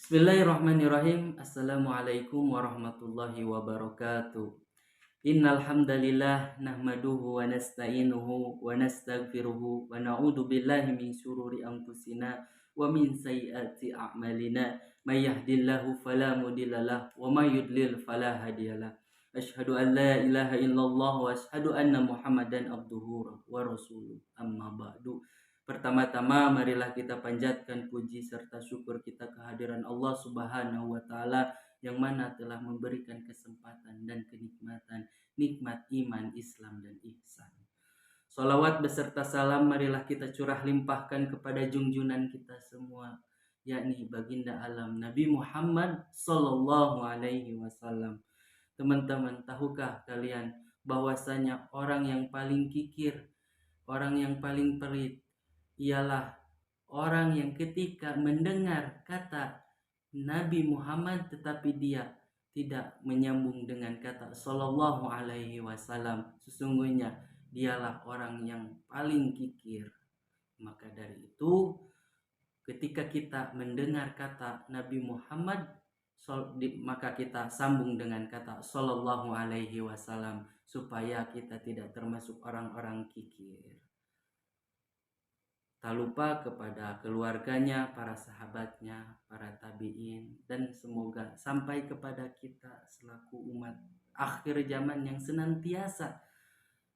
Bismillahirrahmanirrahim. Assalamualaikum warahmatullahi wabarakatuh. Innal hamdalillah nahmaduhu wa nasta'inuhu wa nastaghfiruhu wa na'udzu billahi min syururi anfusina wa min sayyiati a'malina. May yahdihillahu fala mudhillalah wa may yudlil fala hadiyalah. Asyhadu an la ilaha illallah wa asyhadu anna Muhammadan abduhu wa rasuluh. Amma ba'du. Pertama-tama marilah kita panjatkan puji serta syukur kita kehadiran Allah Subhanahu wa taala yang mana telah memberikan kesempatan dan kenikmatan nikmat iman, Islam dan ihsan. Salawat beserta salam marilah kita curah limpahkan kepada junjungan kita semua, yakni baginda alam Nabi Muhammad sallallahu alaihi wasallam. Teman-teman, tahukah kalian bahwasanya orang yang paling kikir, orang yang paling pelit ialah orang yang ketika mendengar kata Nabi Muhammad tetapi dia tidak menyambung dengan kata sallallahu alaihi wasallam, sesungguhnya dialah orang yang paling kikir. Maka dari itu, ketika kita mendengar kata Nabi Muhammad, maka kita sambung dengan kata sallallahu alaihi wasallam supaya kita tidak termasuk orang-orang kikir. Tak lupa kepada keluarganya, para sahabatnya, para tabi'in, dan semoga sampai kepada kita selaku umat akhir zaman yang senantiasa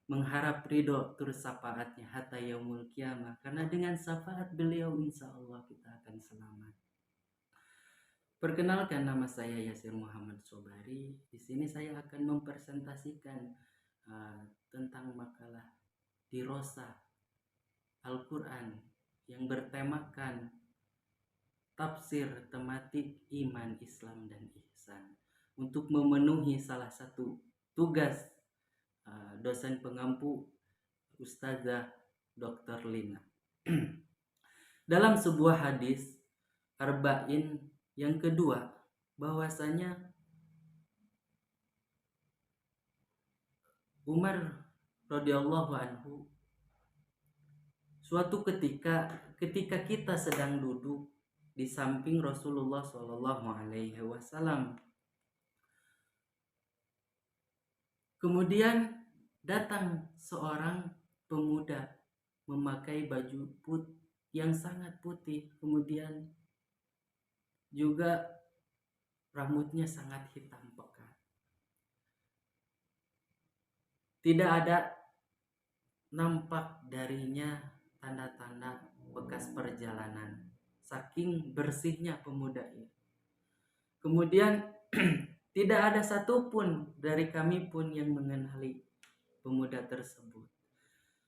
mengharap ridho terus syafaatnya hatta yaumul kiamah, karena dengan syafaat beliau insya Allah kita akan selamat. Perkenalkan, nama saya Yasir Muhammad Sobari. Di sini saya akan mempresentasikan tentang makalah dirosah Al-Quran yang bertemakan tafsir tematik iman, Islam, dan ihsan, untuk memenuhi salah satu tugas dosen pengampu Ustazah Dr. Lina. Dalam sebuah hadis Arba'in yang kedua, bahwasanya Umar radhiyallahu anhu suatu ketika kita sedang duduk di samping Rasulullah Shallallahu Alaihi Wasallam, kemudian datang seorang pemuda memakai baju yang sangat putih, kemudian juga rambutnya sangat hitam pekat. Tidak ada nampak darinya tanda-tanda bekas perjalanan, saking bersihnya pemuda ini. Kemudian tidak ada satupun dari kami pun yang mengenali pemuda tersebut.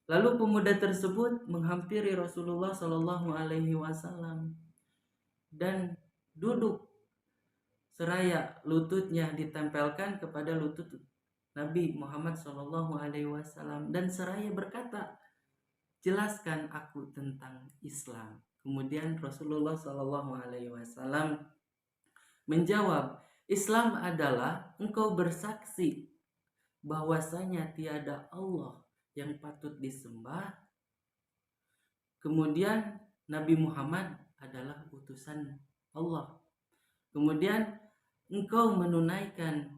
Lalu pemuda tersebut menghampiri Rasulullah Shallallahu Alaihi Wasallam dan duduk seraya lututnya ditempelkan kepada lutut Nabi Muhammad Shallallahu Alaihi Wasallam dan seraya berkata, jelaskan aku tentang Islam. Kemudian Rasulullah Shallallahu Alaihi Wasallam menjawab, Islam adalah engkau bersaksi bahwasanya tiada Allah yang patut disembah, kemudian Nabi Muhammad adalah utusan Allah, kemudian engkau menunaikan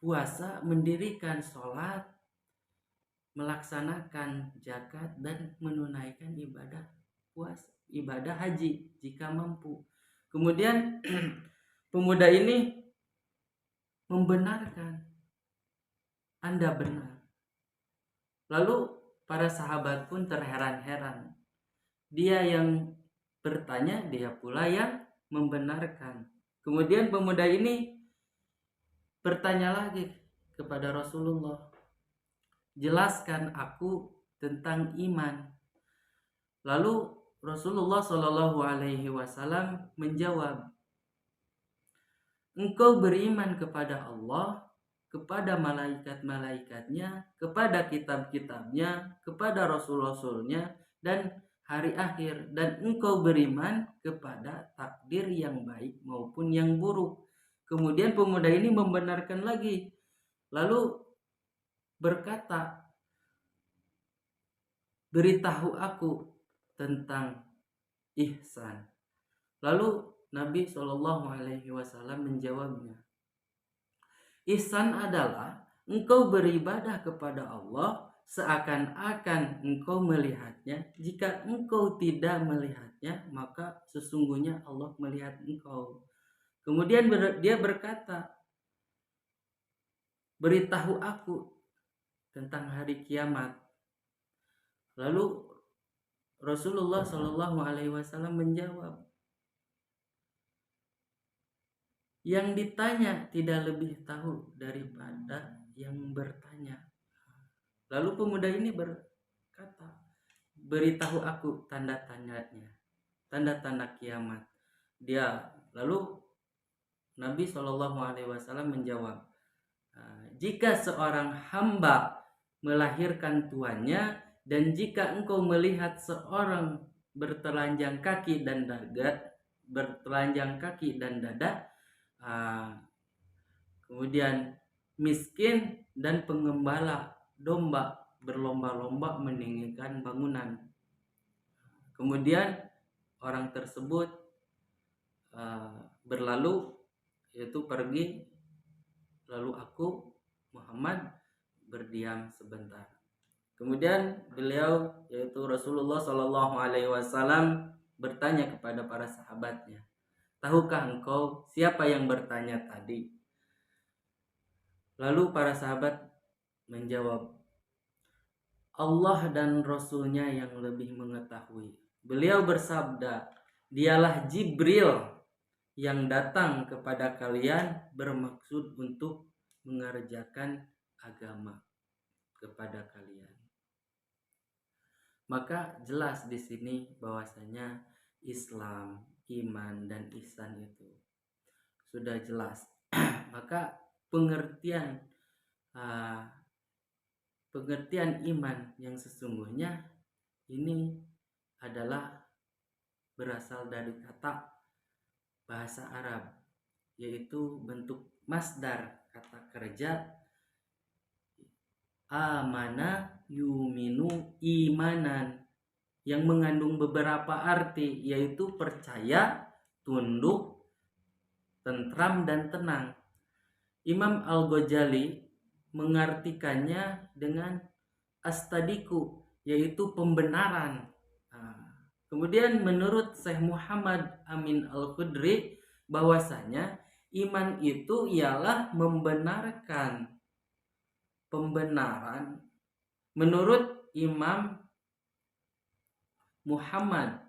puasa, mendirikan sholat, melaksanakan zakat, dan menunaikan ibadah puasa, ibadah haji jika mampu. Kemudian pemuda ini membenarkan, Anda benar. Lalu para sahabat pun terheran-heran. Dia yang bertanya, dia pula yang membenarkan. Kemudian pemuda ini bertanya lagi kepada Rasulullah, jelaskan aku tentang iman. Lalu Rasulullah Shallallahu Alaihi Wasallam menjawab, engkau beriman kepada Allah, kepada malaikat-malaikatnya, kepada kitab-kitabnya, kepada rasul-rasulnya, dan hari akhir, dan engkau beriman kepada takdir yang baik maupun yang buruk. Kemudian pemuda ini membenarkan lagi, lalu berkata, beritahu aku tentang ihsan. Lalu Nabi SAW menjawabnya, ihsan adalah engkau beribadah kepada Allah seakan-akan engkau melihatnya. Jika engkau tidak melihatnya, maka sesungguhnya Allah melihat engkau. Kemudian dia berkata, beritahu aku tentang hari kiamat. Lalu Rasulullah SAW menjawab, yang ditanya tidak lebih tahu daripada yang bertanya. Lalu pemuda ini berkata, beritahu aku tanda-tandanya, tanda-tanda kiamat. Lalu Nabi SAW menjawab, jika seorang hamba melahirkan tuannya, dan jika engkau melihat seorang bertelanjang kaki dan dada, kemudian miskin dan pengembala domba berlomba-lomba meninggikan bangunan. Kemudian orang tersebut berlalu, yaitu pergi, lalu aku Muhammad berdiam sebentar. Kemudian beliau, yaitu Rasulullah SAW, bertanya kepada para sahabatnya, tahukah engkau siapa yang bertanya tadi? Lalu para sahabat menjawab, Allah dan Rasulnya yang lebih mengetahui. Beliau bersabda, dialah Jibril yang datang kepada kalian bermaksud untuk mengerjakan agama kepada kalian. Maka jelas di sini bahwasanya Islam, iman, dan ihsan itu sudah jelas. Maka pengertian iman yang sesungguhnya ini adalah berasal dari kata bahasa Arab, yaitu bentuk masdar kata kerja amana yuminu imanan, yang mengandung beberapa arti, yaitu percaya, tunduk, tentram, dan tenang. Imam Al-Ghazali mengartikannya dengan astadiku, yaitu pembenaran. Kemudian menurut Syekh Muhammad Amin Al-Khudri, bahwasanya iman itu ialah membenarkan. Pembenaran menurut Imam Muhammad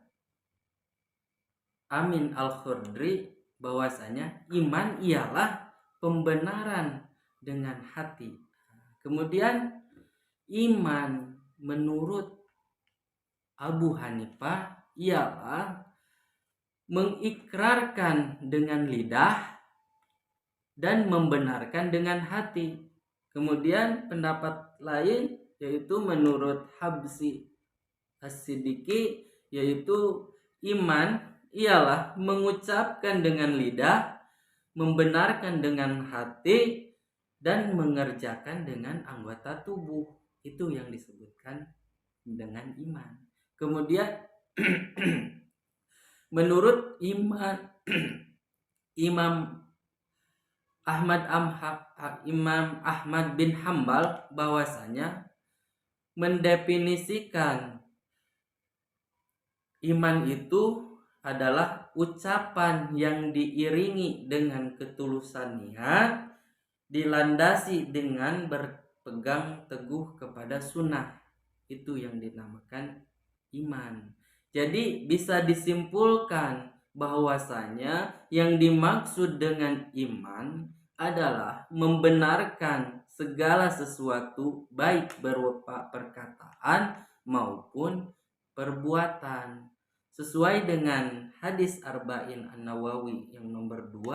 Amin Al-Khudri, bahwasanya iman ialah pembenaran dengan hati. Kemudian iman menurut Abu Hanifah ialah mengikrarkan dengan lidah dan membenarkan dengan hati. Kemudian pendapat lain, yaitu menurut Habsi As-Siddiqi, yaitu iman ialah mengucapkan dengan lidah, membenarkan dengan hati, dan mengerjakan dengan anggota tubuh. Itu yang disebutkan dengan iman. Kemudian menurut Imam Ahmad bin Hambal, bahwasanya mendefinisikan iman itu adalah ucapan yang diiringi dengan ketulusan niat, dilandasi dengan berpegang teguh kepada sunnah. Itu yang dinamakan iman. Jadi bisa disimpulkan bahwasanya yang dimaksud dengan iman adalah membenarkan segala sesuatu, baik berupa perkataan maupun perbuatan, sesuai dengan hadis Arba'in An-Nawawi yang nomor 2,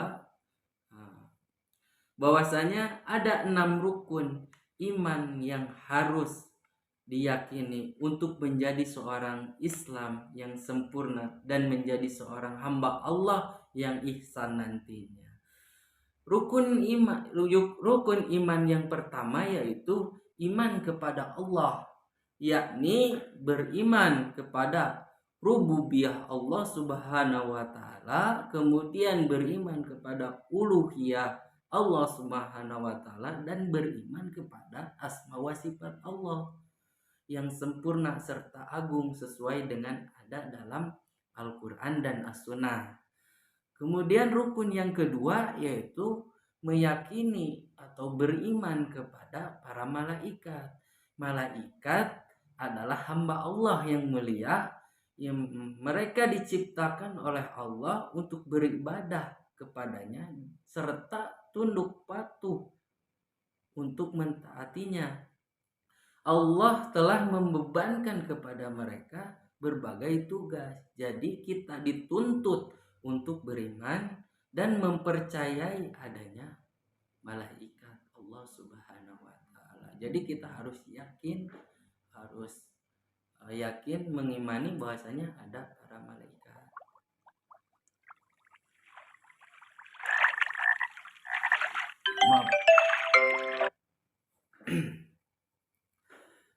bahwasanya ada 6 rukun iman yang harus diyakini untuk menjadi seorang Islam yang sempurna dan menjadi seorang hamba Allah yang ihsan nantinya. Rukun iman yang pertama yaitu iman kepada Allah, yakni beriman kepada rububiyah Allah Subhanahu wa taala, kemudian beriman kepada uluhiyah Allah Subhanahu wa taala, dan beriman kepada asma wa sifat Allah yang sempurna serta agung sesuai dengan ada dalam Al-Qur'an dan As-Sunnah. Kemudian rukun yang kedua yaitu meyakini atau beriman kepada para malaikat. Malaikat adalah hamba Allah yang mulia, yang mereka diciptakan oleh Allah untuk beribadah kepadanya serta tunduk patuh untuk mentaatinya. Allah telah membebankan kepada mereka berbagai tugas. Jadi kita dituntut untuk beriman dan mempercayai adanya malaikat Allah Subhanahu wa taala. Jadi kita harus yakin, mengimani bahwasanya ada para malaikat.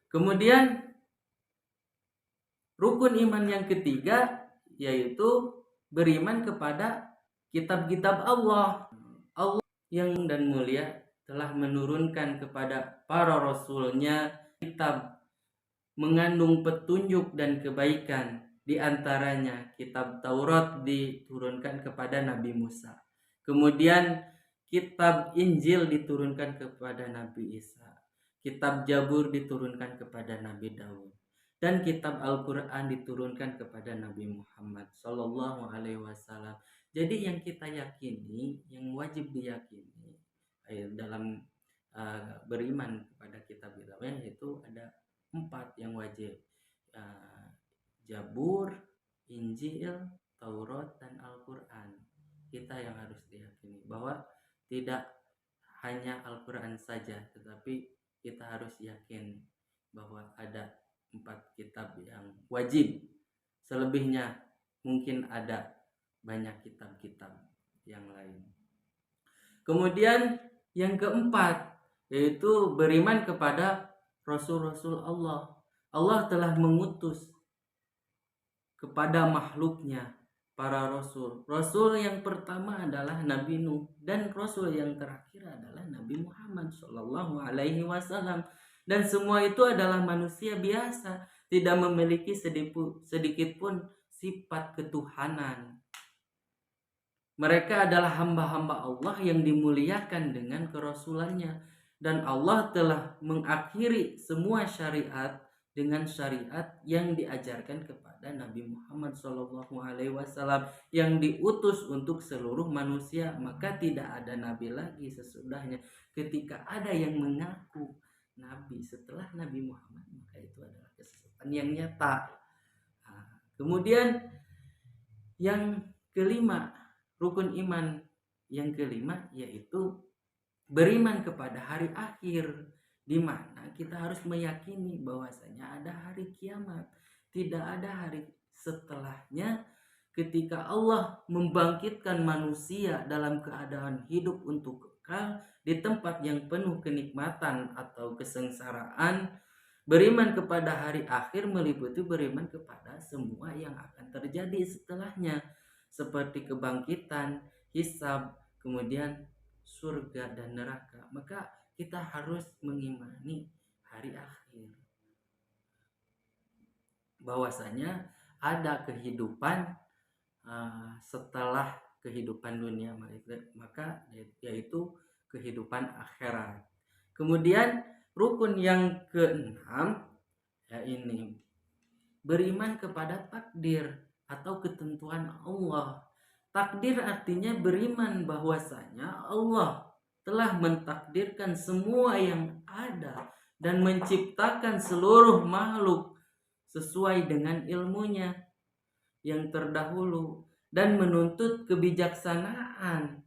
Kemudian rukun iman yang ketiga yaitu beriman kepada kitab-kitab Allah. Allah yang dan mulia telah menurunkan kepada para rasulnya kitab mengandung petunjuk dan kebaikan. Di antaranya kitab Taurat diturunkan kepada Nabi Musa. Kemudian kitab Injil diturunkan kepada Nabi Isa. Kitab Zabur diturunkan kepada Nabi Daud. Dan kitab Al-Quran diturunkan kepada Nabi Muhammad Sallallahu Alaihi Wasallam. Jadi yang kita yakini, yang wajib diyakini dalam beriman kepada kitab-kitabnya yaitu ada 4 yang wajib, Zabur, Injil, Taurat, dan Al-Quran. Kita yang harus diyakini bahwa tidak hanya Al-Quran saja, tetapi kita harus yakin bahwa ada 4 kitab yang wajib. Selebihnya mungkin ada banyak kitab-kitab yang lain. Kemudian yang keempat yaitu beriman kepada Rasul-Rasul Allah. Allah telah mengutus kepada makhluknya para rasul. Rasul yang pertama adalah Nabi Nuh dan rasul yang terakhir adalah Nabi Muhammad Shallallahu Alaihi Wasallam. Dan semua itu adalah manusia biasa, tidak memiliki sedikit pun sifat ketuhanan. Mereka adalah hamba-hamba Allah yang dimuliakan dengan kerasulannya, dan Allah telah mengakhiri semua syariat dengan syariat yang diajarkan kepada Nabi Muhammad SAW yang diutus untuk seluruh manusia. Maka tidak ada nabi lagi sesudahnya. Ketika ada yang mengaku nabi setelah Nabi Muhammad, maka itu adalah kesesatan yang nyata. Kemudian yang kelima, rukun iman yang kelima yaitu beriman kepada hari akhir, di mana kita harus meyakini bahwasanya ada hari kiamat, tidak ada hari setelahnya ketika Allah membangkitkan manusia dalam keadaan hidup untuk kekal di tempat yang penuh kenikmatan atau kesengsaraan. Beriman kepada hari akhir meliputi beriman kepada semua yang akan terjadi setelahnya, seperti kebangkitan, hisab, kemudian surga dan neraka. Maka kita harus mengimani hari akhir, bahwasanya ada kehidupan setelah kehidupan dunia, maka yaitu kehidupan akhirat. Kemudian rukun yang keenam ini beriman kepada takdir atau ketentuan Allah. Takdir artinya beriman bahwasanya Allah telah mentakdirkan semua yang ada dan menciptakan seluruh makhluk sesuai dengan ilmunya yang terdahulu dan menuntut kebijaksanaan.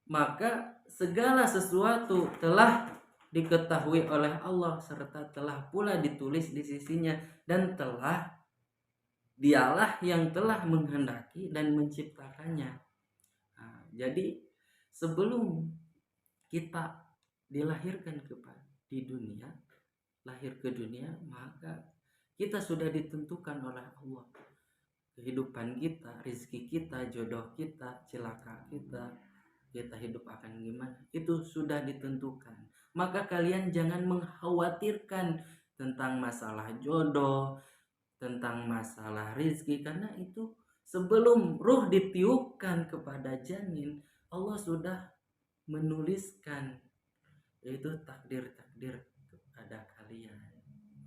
Maka segala sesuatu telah diketahui oleh Allah serta telah pula ditulis di sisinya, dan dialah yang telah menghendaki dan menciptakannya. Jadi sebelum kita dilahirkan di dunia, lahir ke dunia, maka kita sudah ditentukan oleh Allah kehidupan kita, rizki kita, jodoh kita, cilaka kita hidup akan gimana, itu sudah ditentukan. Maka kalian jangan mengkhawatirkan tentang masalah jodoh, tentang masalah rizki, karena itu sebelum ruh ditiupkan kepada janin, Allah sudah menuliskan yaitu takdir-takdir kepada kalian.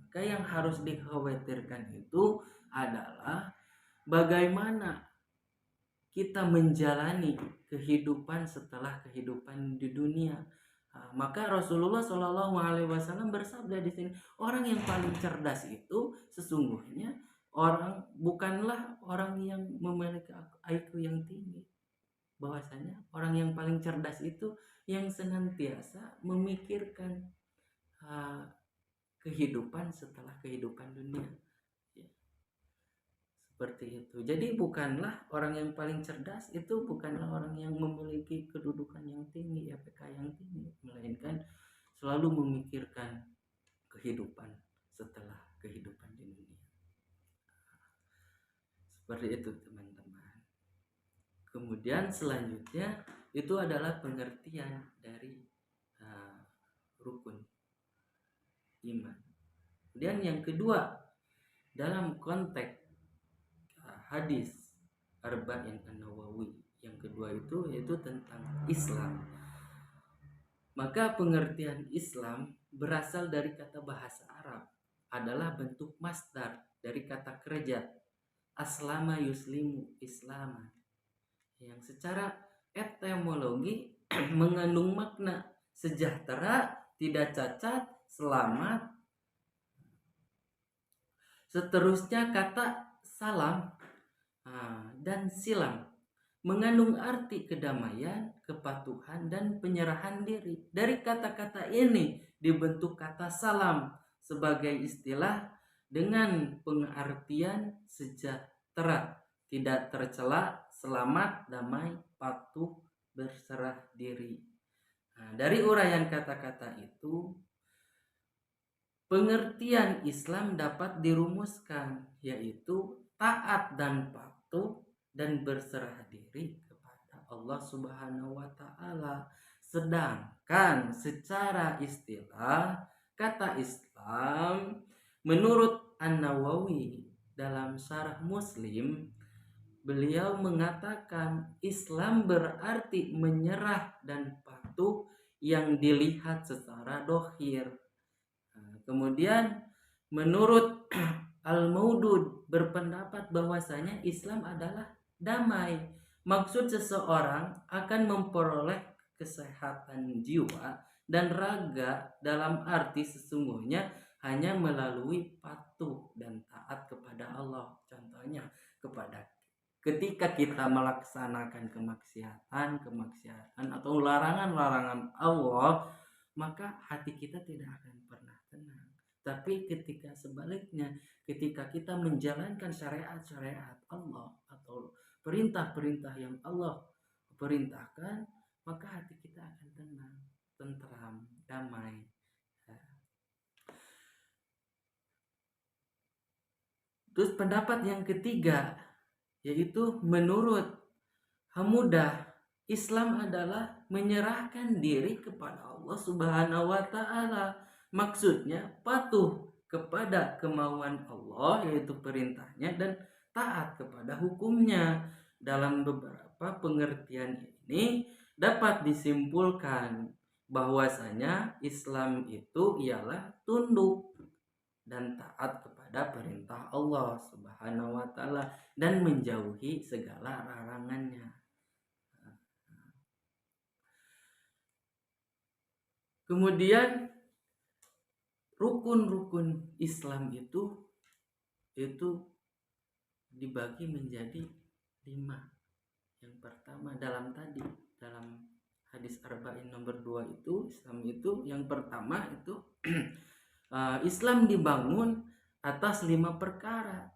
Maka yang harus dikhawatirkan itu adalah bagaimana kita menjalani kehidupan setelah kehidupan di dunia. Maka Rasulullah Shallallahu Alaihi Wasallam bersabda di sini, orang yang paling cerdas itu sesungguhnya bukanlah orang yang memiliki IQ yang tinggi. Bahwasanya orang yang paling cerdas itu yang senantiasa memikirkan kehidupan setelah kehidupan dunia. Seperti itu. Jadi bukanlah orang yang paling cerdas itu bukanlah orang yang memiliki kedudukan yang tinggi, PK yang tinggi, melainkan selalu memikirkan kehidupan setelah kehidupan di dunia. Seperti itu teman-teman. Kemudian selanjutnya itu adalah pengertian dari rukun iman. Kemudian yang kedua, dalam konteks hadis Arba'in An-Nawawi yang kedua itu yaitu tentang Islam. Maka pengertian Islam berasal dari kata bahasa Arab, adalah bentuk masdar dari kata kerja aslama yuslimu islaman, yang secara etimologi mengandung makna sejahtera, tidak cacat, selamat. Seterusnya kata salam dan silam mengandung arti kedamaian, kepatuhan, dan penyerahan diri. Dari kata-kata ini dibentuk kata salam sebagai istilah dengan pengertian sejahtera, tidak tercela, selamat, damai, patuh, berserah diri. Dari uraian kata-kata itu, pengertian Islam dapat dirumuskan, yaitu taat dan patuh dan berserah diri kepada Allah Subhanahu wa Ta'ala. Sedangkan secara istilah kata Islam menurut An-Nawawi dalam Syarah Muslim, beliau mengatakan Islam berarti menyerah dan patuh yang dilihat secara dohir. Kemudian menurut Al-Maudud berpendapat bahwasanya Islam adalah damai. Maksud seseorang akan memperoleh kesehatan jiwa dan raga dalam arti sesungguhnya hanya melalui patuh dan taat kepada Allah. Contohnya ketika kita melaksanakan kemaksiatan atau larangan-larangan Allah, maka hati kita tidak akan pernah tenang. Tapi ketika sebaliknya, ketika kita menjalankan syariat-syariat Allah atau perintah-perintah yang Allah perintahkan, maka hati kita akan tenang, tentram, damai. Terus pendapat yang ketiga, yaitu menurut Hamudah, Islam adalah menyerahkan diri kepada Allah Subhanahu wa Ta'ala. Maksudnya patuh kepada kemauan Allah, yaitu perintahnya, dan taat kepada hukumnya. Dalam beberapa pengertian ini dapat disimpulkan bahwasanya Islam itu ialah tunduk dan taat kepada perintah Allah Subhanahu wa Ta'ala dan menjauhi segala larangannya. Kemudian rukun-rukun Islam itu dibagi menjadi 5. Yang pertama dalam hadis Arba'in nomor 2 itu, Islam itu yang pertama itu Islam dibangun atas 5 perkara.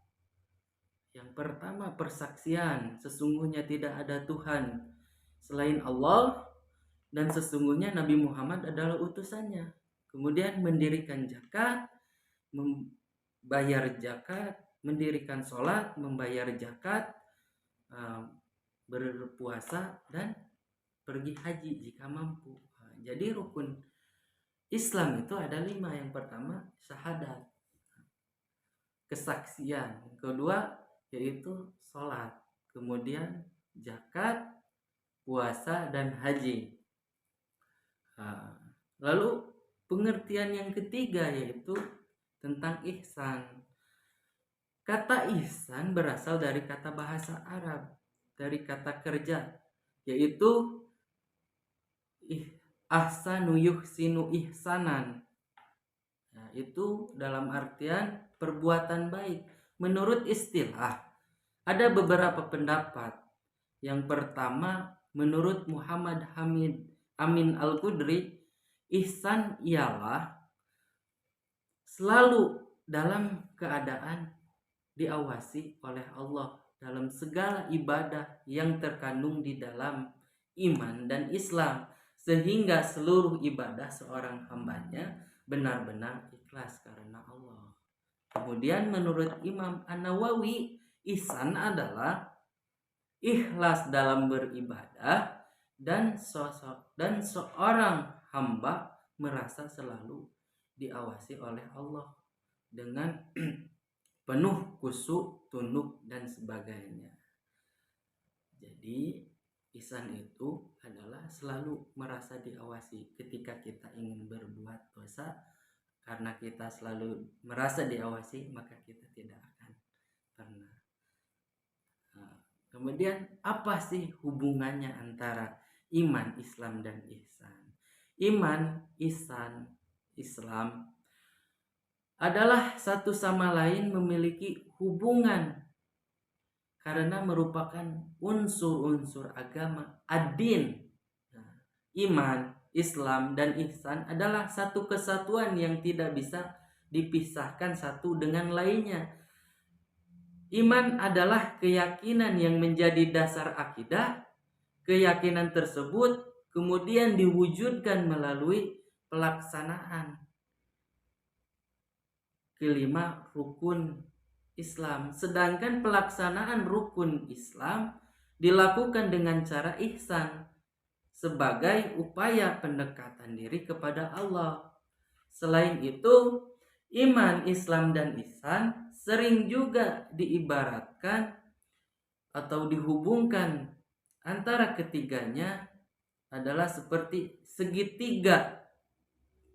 Yang pertama persaksian, sesungguhnya tidak ada Tuhan selain Allah dan sesungguhnya Nabi Muhammad adalah utusannya. Kemudian mendirikan zakat, membayar zakat, mendirikan sholat, membayar zakat, berpuasa, dan pergi haji jika mampu. Jadi rukun Islam itu ada 5. Yang pertama syahadat, kesaksian. Yang kedua yaitu sholat, kemudian zakat, puasa, dan haji. Lalu pengertian yang ketiga yaitu tentang ihsan. Kata ihsan berasal dari kata bahasa Arab, dari kata kerja, yaitu ahsanu yuhsinu ihsanan. Nah, itu dalam artian perbuatan baik. Menurut istilah, ada beberapa pendapat. Yang pertama, menurut Muhammad Hamid Amin Al-Qudri, ihsan ialah selalu dalam keadaan diawasi oleh Allah dalam segala ibadah yang terkandung di dalam iman dan Islam, sehingga seluruh ibadah seorang hambanya benar-benar ikhlas karena Allah. Kemudian menurut Imam An-Nawawi, ihsan adalah ikhlas dalam beribadah dan seorang hamba merasa selalu diawasi oleh Allah dengan penuh khusyuk, tunduk, dan sebagainya. Jadi ihsan itu adalah selalu merasa diawasi. Ketika kita ingin berbuat dosa, karena kita selalu merasa diawasi, maka kita tidak akan pernah. Kemudian apa sih hubungannya antara iman, Islam, dan ihsan? Iman, ihsan, Islam adalah satu sama lain memiliki hubungan karena merupakan unsur-unsur agama ad-din. Iman, Islam, dan ihsan adalah satu kesatuan yang tidak bisa dipisahkan satu dengan lainnya. Iman adalah keyakinan yang menjadi dasar akidah. Keyakinan tersebut kemudian diwujudkan melalui pelaksanaan kelima rukun Islam. Sedangkan pelaksanaan rukun Islam dilakukan dengan cara ihsan sebagai upaya pendekatan diri kepada Allah. Selain itu, iman, Islam, dan ihsan sering juga diibaratkan atau dihubungkan antara ketiganya adalah seperti segitiga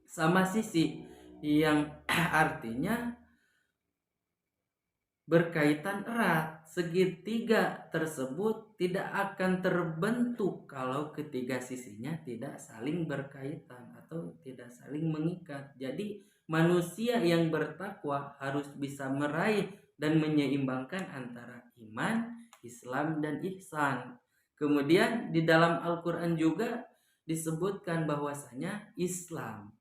sama sisi, yang artinya berkaitan erat. Segitiga tersebut tidak akan terbentuk kalau ketiga sisinya tidak saling berkaitan atau tidak saling mengikat. Jadi manusia yang bertakwa harus bisa meraih dan menyeimbangkan antara iman, Islam, dan ihsan. Kemudian di dalam Al-Quran juga disebutkan bahwasanya Islam,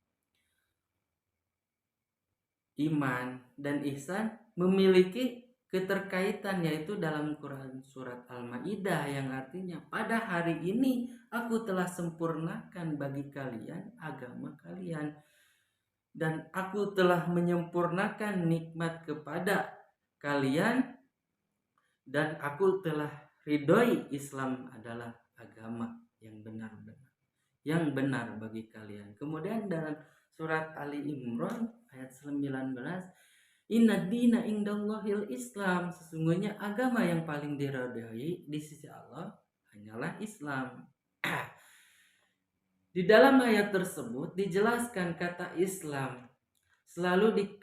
iman, dan ihsan memiliki keterkaitan, yaitu dalam Quran surat Al-Maidah yang artinya pada hari ini aku telah sempurnakan bagi kalian agama kalian dan aku telah menyempurnakan nikmat kepada kalian dan aku telah ridhoi Islam adalah agama yang benar bagi kalian. Kemudian dalam surat Ali Imran ayat 19, Inna dina indallahil Islam, sesungguhnya agama yang paling diridhai di sisi Allah hanyalah Islam. Di dalam ayat tersebut dijelaskan kata Islam selalu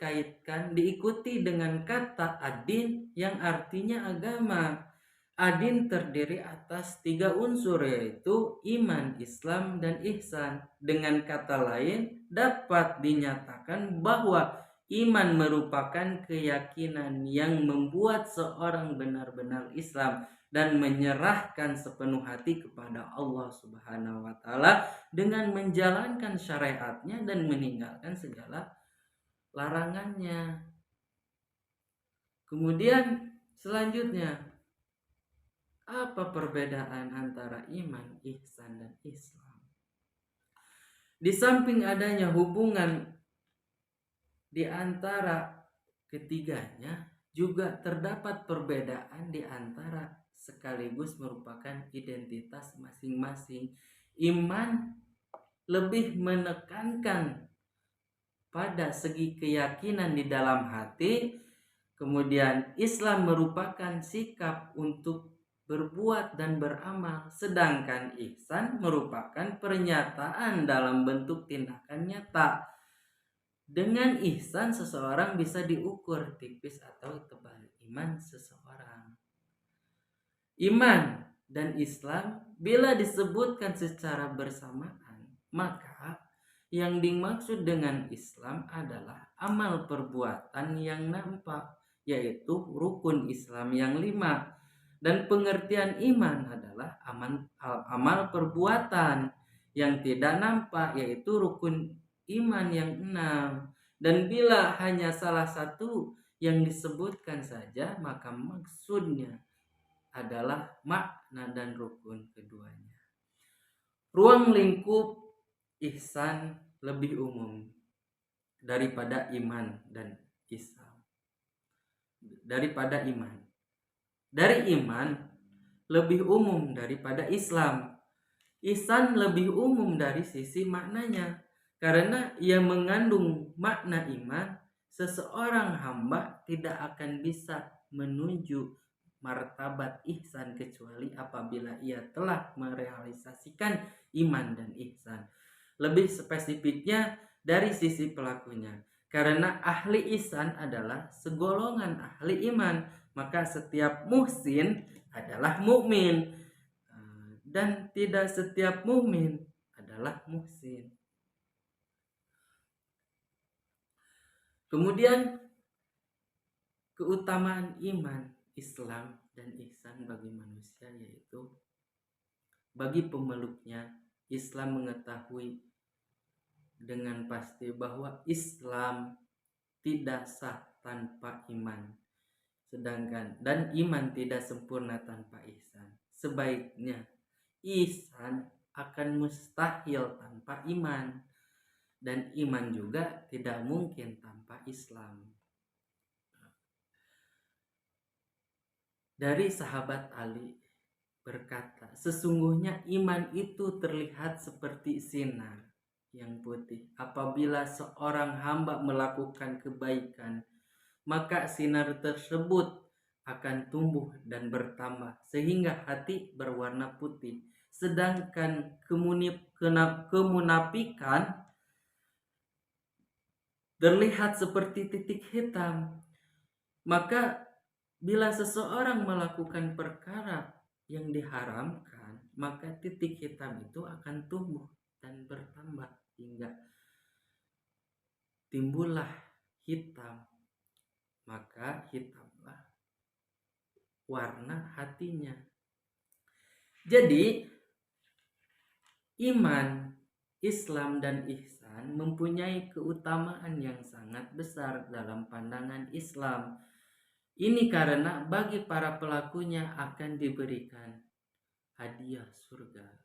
diikuti dengan kata ad-din yang artinya agama. Ad-din terdiri atas 3 unsur, yaitu iman, Islam, dan ihsan. Dengan kata lain, dapat dinyatakan bahwa iman merupakan keyakinan yang membuat seorang benar-benar Islam dan menyerahkan sepenuh hati kepada Allah Subhanahu wa Ta'ala dengan menjalankan syariatnya dan meninggalkan segala larangannya. Kemudian selanjutnya, apa perbedaan antara iman, ihsan, dan Islam? Di samping adanya hubungan di antara ketiganya, juga terdapat perbedaan di antara sekaligus merupakan identitas masing-masing. Iman lebih menekankan pada segi keyakinan di dalam hati, kemudian Islam merupakan sikap untuk berbuat dan beramal, sedangkan ihsan merupakan pernyataan dalam bentuk tindakan nyata. Dengan ihsan seseorang bisa diukur tipis atau tebal iman seseorang. Iman dan Islam bila disebutkan secara bersamaan, maka yang dimaksud dengan Islam adalah amal perbuatan yang nampak, yaitu rukun Islam yang 5. Dan pengertian iman adalah amal perbuatan yang tidak nampak, yaitu rukun iman yang 6. Dan bila hanya salah satu yang disebutkan saja, maka maksudnya adalah makna dan rukun keduanya. Ruang lingkup ihsan lebih umum daripada iman dan Islam. Daripada iman. Dari iman lebih umum daripada Islam. Ihsan lebih umum dari sisi maknanya, karena ia mengandung makna iman. Seseorang hamba tidak akan bisa menuju martabat ihsan kecuali apabila ia telah merealisasikan iman dan ihsan. Lebih spesifiknya dari sisi pelakunya, karena ahli ihsan adalah segolongan ahli iman, maka setiap muhsin adalah mukmin dan tidak setiap mukmin adalah muhsin. Kemudian keutamaan iman, Islam dan ihsan bagi manusia, yaitu bagi pemeluknya, Islam mengetahui dengan pasti bahwa Islam tidak sah tanpa iman, sedangkan dan iman tidak sempurna tanpa ihsan. Sebaiknya ihsan akan mustahil tanpa iman, dan iman juga tidak mungkin tanpa Islam. Dari sahabat Ali berkata, sesungguhnya iman itu terlihat seperti sinar yang putih. Apabila seorang hamba melakukan kebaikan, maka sinar tersebut akan tumbuh dan bertambah sehingga hati berwarna putih. Sedangkan kemunafikan terlihat seperti titik hitam. Maka bila seseorang melakukan perkara yang diharamkan, maka titik hitam itu akan tumbuh dan bertambah hingga timbullah hitam. Maka hitamlah warna hatinya. Jadi iman, Islam dan ihsan mempunyai keutamaan yang sangat besar dalam pandangan Islam. Ini karena bagi para pelakunya akan diberikan hadiah surga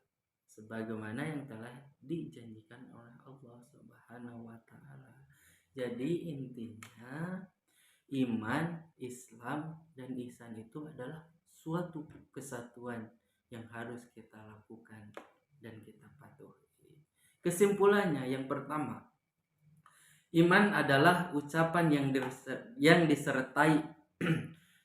sebagaimana yang telah dijanjikan oleh Allah Subhanahu wa taala. Jadi intinya iman, Islam dan ihsan itu adalah suatu kesatuan yang harus kita lakukan dan kita patuhi. Kesimpulannya, yang pertama, iman adalah ucapan yang disertai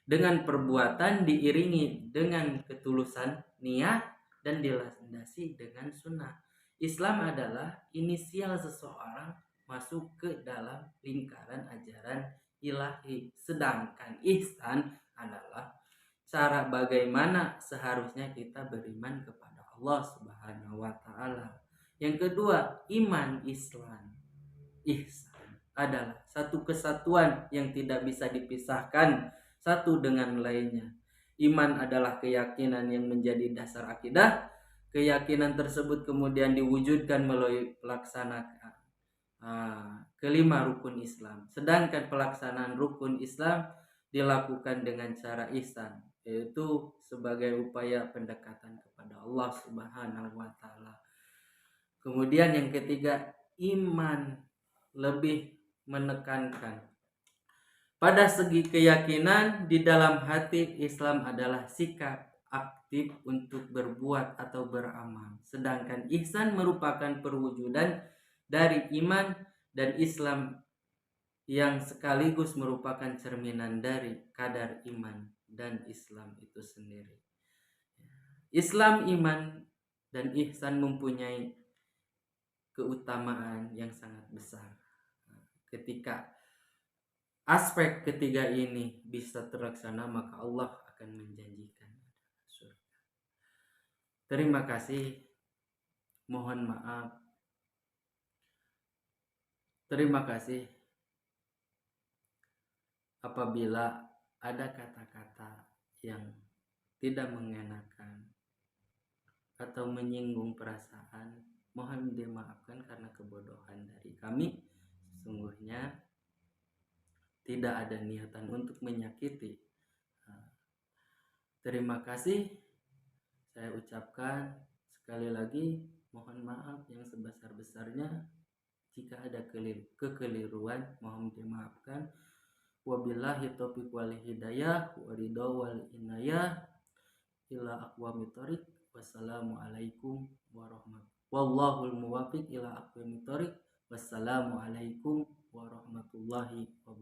dengan perbuatan diiringi dengan ketulusan niat dan dilandasi dengan sunnah. Islam adalah inisial seseorang masuk ke dalam lingkaran ajaran ilahi, sedangkan ihsan adalah cara bagaimana seharusnya kita beriman kepada Allah Subhanahu wa taala. Yang kedua, iman, Islam, ihsan adalah satu kesatuan yang tidak bisa dipisahkan satu dengan lainnya. Iman adalah keyakinan yang menjadi dasar akidah. Keyakinan tersebut kemudian diwujudkan melalui pelaksanaan kelima rukun Islam. Sedangkan pelaksanaan rukun Islam dilakukan dengan cara ihsan, yaitu sebagai upaya pendekatan kepada Allah Subhanahu wa taala. Kemudian yang ketiga, iman lebih menekankan Pada segi keyakinan, di dalam hati Islam adalah sikap aktif untuk berbuat atau beramal. Sedangkan ihsan merupakan perwujudan dari iman dan Islam yang sekaligus merupakan cerminan dari kadar iman dan Islam itu sendiri. Islam, iman, dan ihsan mempunyai keutamaan yang sangat besar. Ketika aspek ketiga ini bisa terlaksana, maka Allah akan menjanjikan surga. Terima kasih. Mohon maaf. Terima kasih apabila ada kata-kata yang tidak mengenakan atau menyinggung perasaan. Mohon dimaafkan karena kebodohan dari kami. Sesungguhnya tidak ada niatan untuk menyakiti. Terima kasih. Saya ucapkan sekali lagi mohon maaf yang sebesar-besarnya. Jika ada kekeliruan mohon dimaafkan. Wabillahi taufiq wal hidayah wa ridha wal inayah ila aqwamit thoriq. Wassalamualaikum warahmatullahi wallahul muwaffiq ila aqwamit thoriq. Wassalamualaikum warahmatullahi wabarakatuh.